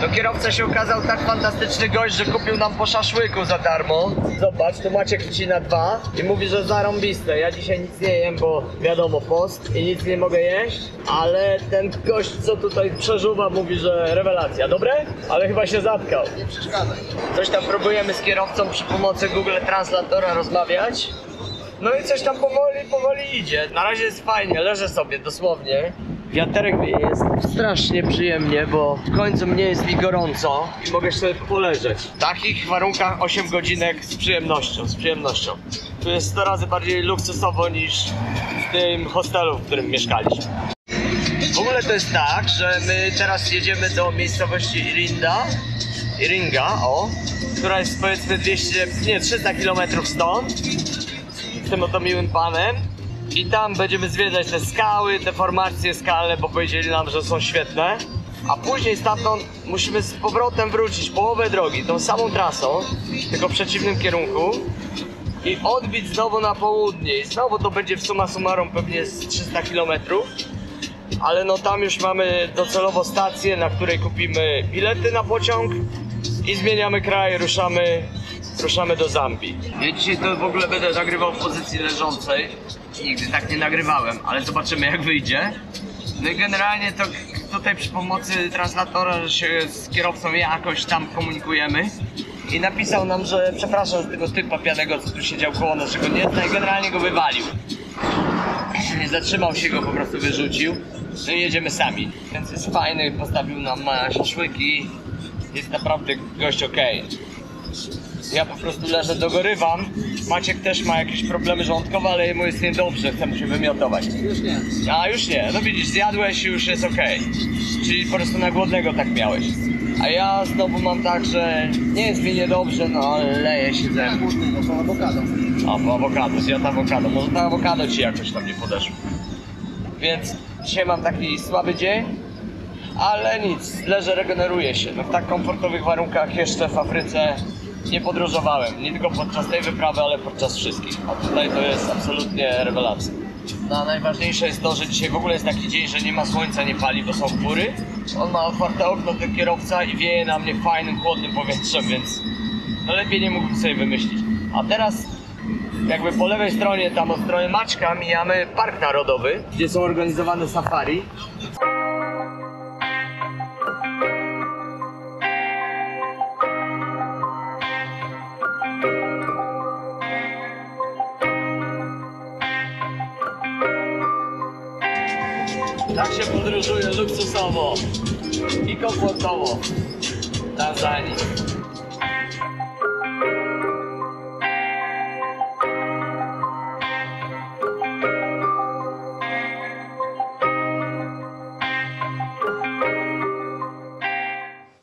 No kierowca się okazał tak fantastyczny gość, że kupił nam po szaszłyku za darmo. Zobacz, tu Maciek liczy na 2 i mówi, że zarąbiste. Ja dzisiaj nic nie jem, bo wiadomo, post i nic nie mogę jeść. Ale ten gość, co tutaj przeżuwa, mówi, że rewelacja. Dobre? Ale chyba się zatkał. Nie przeszkadzaj. Coś tam próbujemy z kierowcą przy pomocy Google Translatora rozmawiać. No i coś tam powoli idzie. Na razie jest fajnie, leżę sobie dosłownie. Wiaterek wieje, jest strasznie przyjemnie, bo w końcu nie jest mi gorąco i mogę sobie poleżeć. W takich warunkach 8 godzinek z przyjemnością. Tu jest 100 razy bardziej luksusowo niż w tym hostelu, w którym mieszkaliśmy. W ogóle to jest tak, że my teraz jedziemy do miejscowości Iringa, która jest powiedzmy 300 km stąd, z tym oto miłym panem. I tam będziemy zwiedzać te skały, te formacje skalne, bo powiedzieli nam, że są świetne. A później stamtąd musimy z powrotem wrócić połowę drogi, tą samą trasą, tylko w przeciwnym kierunku. I odbić znowu na południe. I znowu to będzie w summa summarum pewnie z 300 km. Ale no tam już mamy docelowo stację, na której kupimy bilety na pociąg i zmieniamy kraj, ruszamy do Zambii. Ja dzisiaj to w ogóle będę nagrywał w pozycji leżącej. Nigdy tak nie nagrywałem, ale zobaczymy jak wyjdzie. No i generalnie to tutaj przy pomocy translatora się z kierowcą jakoś tam komunikujemy. I napisał nam, że przepraszam z tego typa pijanego, co tu siedział koło naszego gniazda i generalnie go wywalił. Nie zatrzymał się, go po prostu wyrzucił. No i jedziemy sami. Więc jest fajny, postawił nam szaszłyki. Jest naprawdę gość okej. Ja po prostu leżę, dogorywam. Maciek też ma jakieś problemy żołądkowe, ale jemu jest niedobrze, chce mu się wymiotować. Już nie. A już nie, no widzisz, zjadłeś i już jest okej. Czyli po prostu na głodnego tak miałeś. A ja znowu mam tak, że nie jest mi niedobrze, no ale leje się ze mną. Po awokado. A, po awokado, zjadł awokado. Może to awokado ci jakoś tam nie podeszło. Więc dzisiaj mam taki słaby dzień, ale nic, leżę, regeneruję się. No w tak komfortowych warunkach jeszcze w Afryce nie podróżowałem. Nie tylko podczas tej wyprawy, ale podczas wszystkich. A tutaj to jest absolutnie rewelacja. No, a najważniejsze jest to, że dzisiaj w ogóle jest taki dzień, że nie ma słońca, nie pali, bo są chmury. On ma otwarte okno, ten kierowca, i wieje na mnie fajnym, chłodnym powietrzem, więc no lepiej nie mógłbym sobie wymyślić. A teraz jakby po lewej stronie, tam od strony Maćka, mijamy Park Narodowy, gdzie są organizowane safari. Tak się podróżuje luksusowo i komfortowo w Tanzanii.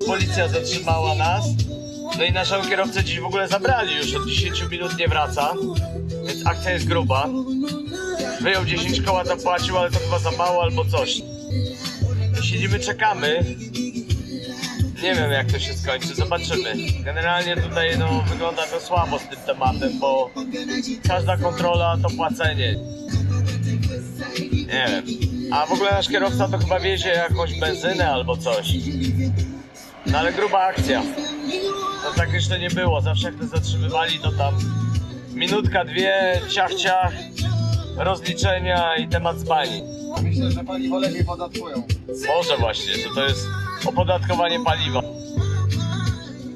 Policja zatrzymała nas, no i naszego kierowcę dziś w ogóle zabrali, już od 10 minut nie wraca, więc akcja jest gruba. Wyjął 10 koła, zapłacił, ale to chyba za mało albo coś. Siedzimy, czekamy. Nie wiem jak to się skończy, zobaczymy. Generalnie tutaj no, wygląda to słabo z tym tematem, bo każda kontrola to płacenie. Nie wiem. A w ogóle nasz kierowca to chyba wiezie jakąś benzynę albo coś. No ale gruba akcja. No tak jeszcze nie było, zawsze jak to zatrzymywali to tam minutka, dwie, ciach, ciach, rozliczenia i temat z bani. Myślę, że paliwo lepiej podatkują. Może właśnie, że to jest opodatkowanie paliwa.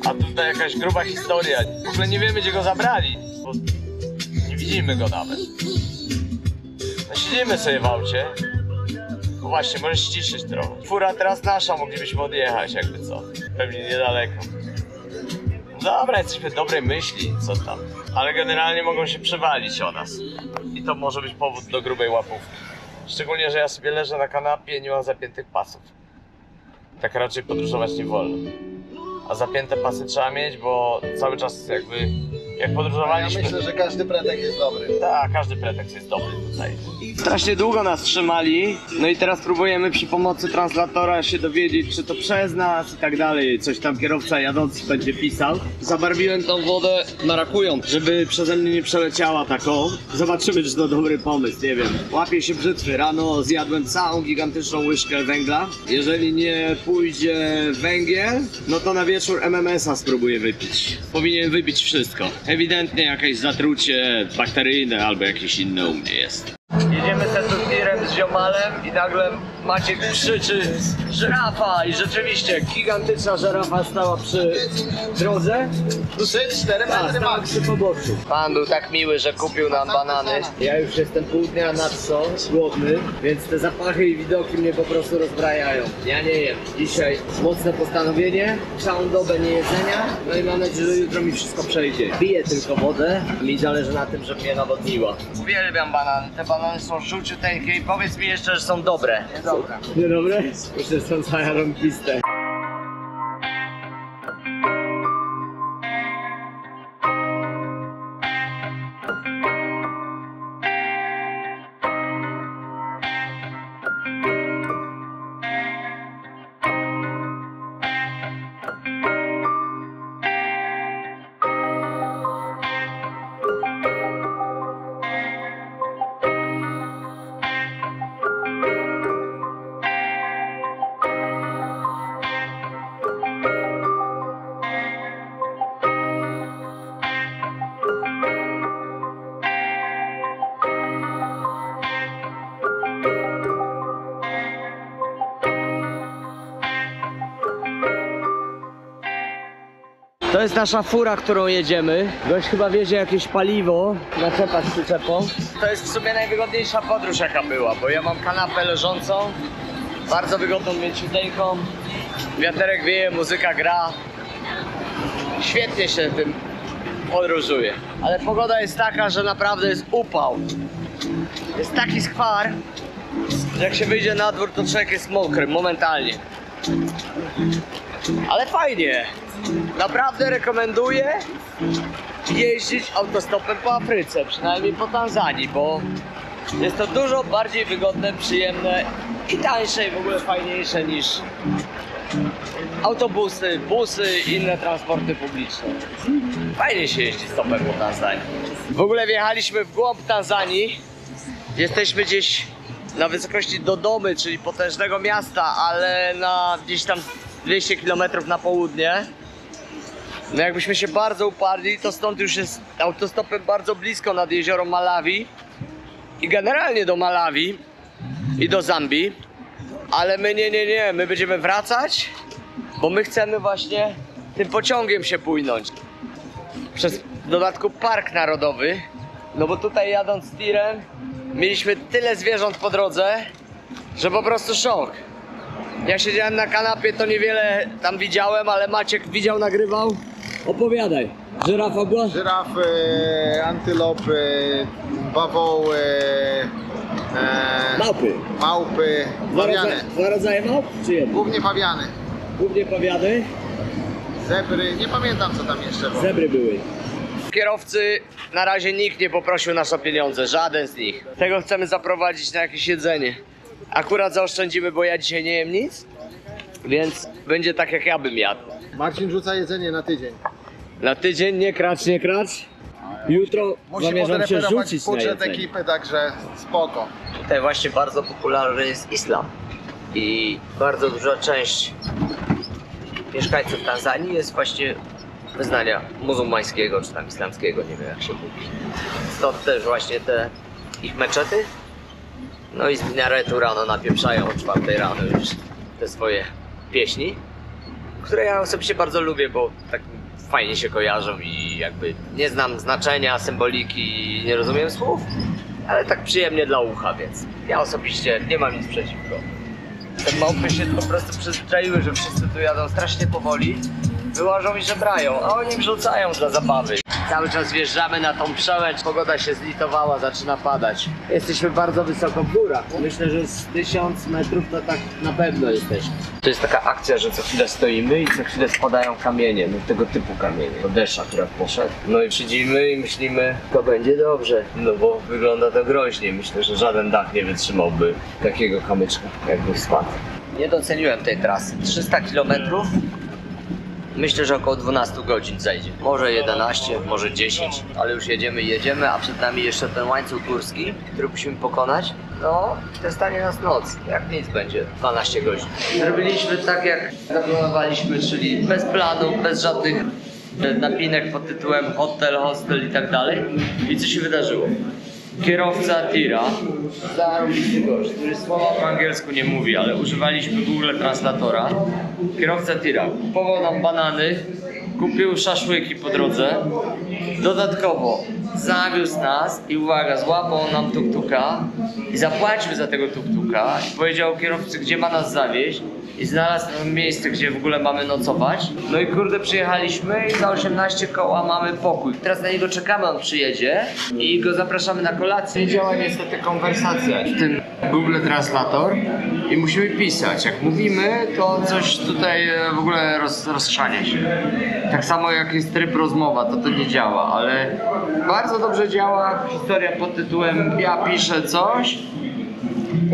A tutaj jakaś gruba historia. W ogóle nie wiemy gdzie go zabrali, bo nie widzimy go nawet. No siedzimy sobie w aucie. No właśnie, możesz ściszyć trochę. Fura teraz nasza, moglibyśmy odjechać jakby co. Pewnie niedaleko. Dobra, jesteśmy dobrej myśli, co tam. Ale generalnie mogą się przewalić o nas. I to może być powód do grubej łapówki. Szczególnie, że ja sobie leżę na kanapie i nie mam zapiętych pasów. Tak raczej podróżować nie wolno. A zapięte pasy trzeba mieć, bo cały czas jakby Jak Ja podróżowaliśmy... myślę, że każdy pretek jest dobry. Tak, każdy pretekst jest dobry tutaj. Strasznie długo nas trzymali, no i teraz próbujemy przy pomocy translatora się dowiedzieć, czy to przez nas i tak dalej. Coś tam kierowca jadący będzie pisał. Zabarwiłem tą wodę marakują, żeby przeze mnie nie przeleciała taką. Zobaczymy, czy to dobry pomysł, nie wiem. Łapię się brzytwy. Rano zjadłem całą gigantyczną łyżkę węgla. Jeżeli nie pójdzie węgiel, no to na wieczór MMS-a spróbuję wypić. Powinien wypić wszystko. Ewidentnie jakieś zatrucie bakteryjne albo jakieś inne u mnie jest. Jedziemy z tirem, z ziomalem i nagle Maciek krzyczy żyrafa i rzeczywiście gigantyczna żyrafa stała przy drodze. 3-4 metry max. Przy poboczu. Pan był tak miły, że kupił nam banany. Ja już jestem pół dnia na co, głodny, więc te zapachy i widoki mnie po prostu rozbrajają. Ja nie jem. Dzisiaj mocne postanowienie, całą dobę nie jedzenia, no i mam nadzieję, że jutro mi wszystko przejdzie. Piję tylko wodę, mi zależy na tym, żeby mnie nawodniła. Uwielbiam banany, te banany są żółciuteńkie i powiedz mi jeszcze, że są dobre. Dobra. Niedobre? Myślę, że są zarąbiste. To jest nasza fura, którą jedziemy. Gość chyba wiezie jakieś paliwo, naczepa z przyczepą. To jest w sumie najwygodniejsza podróż jaka była, bo ja mam kanapę leżącą, bardzo wygodną, mięciuteńką. Wiaterek wieje, muzyka gra. Świetnie się tym podróżuje. Ale pogoda jest taka, że naprawdę jest upał. Jest taki skwar, że jak się wyjdzie na dwór, to człowiek jest mokry momentalnie. Ale fajnie. Naprawdę rekomenduję jeździć autostopem po Afryce, przynajmniej po Tanzanii, bo jest to dużo bardziej wygodne, przyjemne i tańsze i w ogóle fajniejsze niż autobusy, busy i inne transporty publiczne. Fajnie się jeździ stopem po Tanzanii. W ogóle wjechaliśmy w głąb Tanzanii. Jesteśmy gdzieś na wysokości Dodomy, czyli potężnego miasta, ale na gdzieś tam 200 km na południe. No jakbyśmy się bardzo uparli, to stąd już jest autostopem bardzo blisko nad jezioro Malawi i generalnie do Malawi i do Zambii, ale my nie, my będziemy wracać, bo my chcemy właśnie tym pociągiem się płynąć przez w dodatku park narodowy, no bo tutaj jadąc tirem mieliśmy tyle zwierząt po drodze, że po prostu szok. Ja siedziałem na kanapie, to niewiele tam widziałem, ale Maciek widział, nagrywał. Opowiadaj. Żyrafa była? Żyrafy, antylopy, bawoły, Małpy. pawiany. Dwa rodzaje małp czy jedno? Głównie pawiany. Głównie pawiany. Zebry, nie pamiętam co tam jeszcze było. Zebry były. Kierowcy na razie nikt nie poprosił nas o pieniądze, żaden z nich. Tego chcemy zaprowadzić na jakieś jedzenie. Akurat zaoszczędzimy, bo ja dzisiaj nie jem nic, więc będzie tak jak ja bym jadł. Marcin rzuca jedzenie na tydzień. Na tydzień nie kracz. Jutro Musi zamierzam się podreperować rzucić na budżet jedzenie. ekipy, także spoko. Tutaj właśnie bardzo popularny jest islam i bardzo duża część mieszkańców Tanzanii jest właśnie wyznania muzułmańskiego czy tam islamskiego, nie wiem jak się mówi. Stąd też właśnie te ich meczety. No i z minaretu rano napieprzają o 4 rano już te swoje pieśni, które ja osobiście bardzo lubię, bo tak fajnie się kojarzą i jakby nie znam znaczenia, symboliki, nie rozumiem słów, ale tak przyjemnie dla ucha, więc ja osobiście nie mam nic przeciwko. Te małpy się po prostu przyzwyczaiły, że wszyscy tu jadą strasznie powoli, wyłażą i żebrają, a oni wrzucają dla zabawy. Cały czas wjeżdżamy na tą przełęcz. Pogoda się zlitowała, zaczyna padać. Jesteśmy bardzo wysoko w górach. Myślę, że z 1000 metrów to tak na pewno jesteśmy. To jest taka akcja, że co chwilę stoimy i co chwilę spadają kamienie. No tego typu kamienie. To deszcz akurat poszedł. No i siedzimy i myślimy, to będzie dobrze. No bo wygląda to groźnie. Myślę, że żaden dach nie wytrzymałby takiego kamyczka, jakby spadł. Nie doceniłem tej trasy. 300 km. Myślę, że około 12 godzin zajdzie. Może 11, może 10, ale już jedziemy, a przed nami jeszcze ten łańcuch górski, który musimy pokonać. No, to stanie nas noc. Jak nic będzie, 12 godzin. Zrobiliśmy tak, jak zaplanowaliśmy, czyli bez planu, bez żadnych napinek pod tytułem hotel, hostel i tak dalej. I co się wydarzyło? Kierowca tira, zarobisty gość, który słowa po angielsku nie mówi, ale używaliśmy Google Translatora. Kierowca tira kupował nam banany, kupił szaszłyki po drodze, dodatkowo zawiózł nas i uwaga, złapał nam tuk-tuka i zapłacił za tego tuk-tuka i powiedział kierowcy, gdzie ma nas zawieźć i znalazł nam miejsce, gdzie w ogóle mamy nocować. No i kurde, przyjechaliśmy i za 18 koła mamy pokój. Teraz na niego czekamy, on przyjedzie i go zapraszamy na kolację. Nie działa niestety konwersacja w tym Google Translator i musimy pisać. Jak mówimy, to coś tutaj w ogóle rozchrzania się. Tak samo jak jest tryb rozmowa, to nie działa, ale bardzo dobrze działa historia pod tytułem ja piszę coś,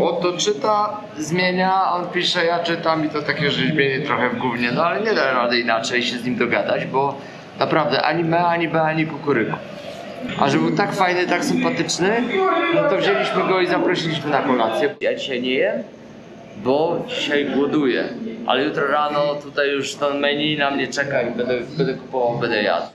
on to czyta, zmienia, on pisze, ja czytam i to takie rzeźbienie trochę w gównie, no ale nie da rady inaczej się z nim dogadać, bo naprawdę ani me, ani b, ani kukuryku. A że był tak fajny, tak sympatyczny, no to wzięliśmy go i zaprosiliśmy na kolację. Ja dzisiaj nie jem, bo dzisiaj głoduję, ale jutro rano tutaj już to menu na mnie czeka i będę kupował, będę jadł.